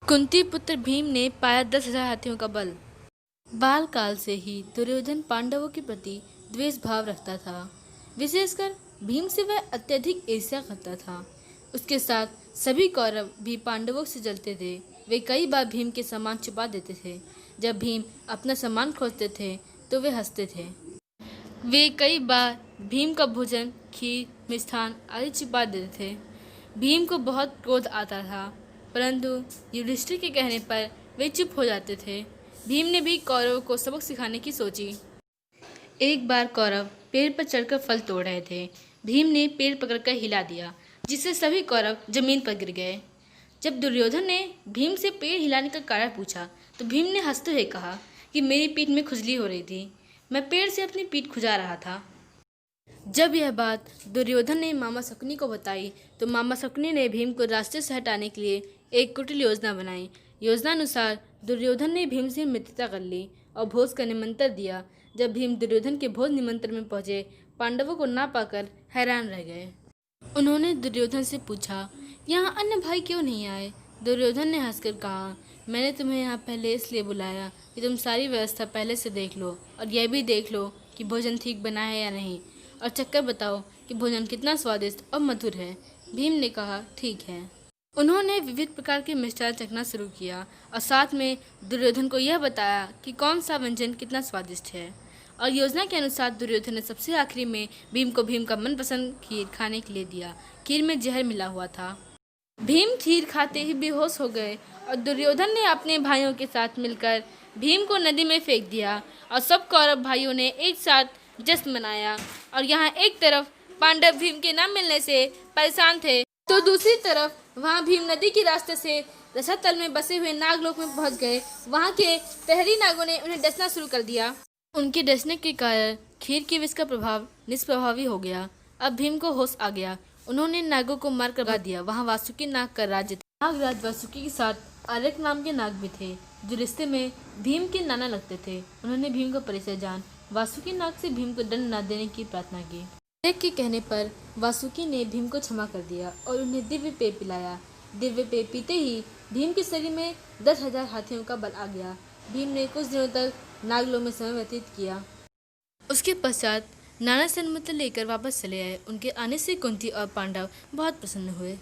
कुंती पुत्र भीम ने पाया 10,000 हाथियों का बल। बाल काल से ही दुर्योधन पांडवों के प्रति द्वेष भाव रखता था। विशेषकर भीम से वह अत्यधिक ईर्ष्या करता था। उसके साथ सभी कौरव भी पांडवों से जलते थे। वे कई बार भीम के सामान छुपा देते थे। जब भीम अपना सामान खोजते थे तो वे हंसते थे। वे कई बार भीम का भोजन, खीर, मिष्ठान आदि छुपा देते थे। भीम को बहुत क्रोध आता था, परंतु युधिष्ठिर के कहने पर वे चुप हो जाते थे। भीम ने भी कौरवों को सबक सिखाने की सोची। एक बार कौरव पेड़ पर चढ़कर फल तोड़ रहे थे। भीम ने पेड़ पकड़कर हिला दिया, जिससे सभी कौरव जमीन पर गिर गए। जब दुर्योधन ने भीम से पेड़ हिलाने का कारण पूछा तो भीम ने हंसते हुए कहा कि मेरी पीठ में खुजली हो रही थी, मैं पेड़ से अपनी पीठ खुजा रहा था। जब यह बात दुर्योधन ने मामा शकुनी को बताई तो मामा शकुनी ने भीम को रास्ते से हटाने के लिए एक कुटिल योजना बनाई। योजनानुसार दुर्योधन ने भीम से मित्रता कर ली और भोज का निमंत्रण दिया। जब भीम दुर्योधन के भोज निमंत्रण में पहुंचे, पांडवों को ना पाकर हैरान रह गए। उन्होंने दुर्योधन से पूछा, यहाँ अन्य भाई क्यों नहीं आए? दुर्योधन ने हंसकर कहा, मैंने तुम्हें यहाँ पहले इसलिए बुलाया कि तुम सारी व्यवस्था पहले से देख लो और यह भी देख लो कि भोजन ठीक बना है या नहीं, और चक्कर बताओ कि भोजन कितना स्वादिष्ट और मधुर है। भीम ने कहा, ठीक है। उन्होंने विविध प्रकार के मिष्ठान चखना शुरू किया और साथ में दुर्योधन को यह बताया कि कौन सा व्यंजन कितना स्वादिष्ट है। और योजना के अनुसार दुर्योधन ने सबसे आखिरी में भीम को भीम का मनपसंद खीर खाने के लिए दिया। खीर में जहर मिला हुआ था। भीम खीर खाते ही बेहोश हो गए और दुर्योधन ने अपने भाइयों के साथ मिलकर भीम को नदी में फेंक दिया और सब कौरव भाइयों ने एक साथ जश्न मनाया। और यहाँ एक तरफ पांडव भीम के न मिलने से परेशान थे, तो दूसरी तरफ वहाँ भीम नदी के रास्ते से रसातल में बसे हुए नागलोक में पहुँच गए। वहाँ के प्रहरी नागों ने उन्हें डसना शुरू कर दिया। उनके डसने के कारण खीर के विष का प्रभाव निष्प्रभावी हो गया। अब भीम को होश आ गया। उन्होंने नागों को मार कर भगा दिया। वहाँ वासुकी नाग का राज्य था। नागराज वासुकी के साथ आर्यक नाम के नाग भी थे, जो रिश्ते में भीम के नाना लगते थे। उन्होंने भीम का परिचय जान वासुकी नाग से भीम को दंड न देने की प्रार्थना की। आर्यक के कहने पर वासुकी ने भीम को क्षमा कर दिया और उन्हें दिव्य पेय पिलाया। दिव्य पेय पीते ही भीम के शरीर में 10,000 हाथियों का बल आ गया। भीम ने कुछ दिनों तक नागलोक में समय व्यतीत किया। उसके पश्चात नाना से अनुमति लेकर वापस चले आए। उनके आने से कुंती और पांडव बहुत प्रसन्न हुए।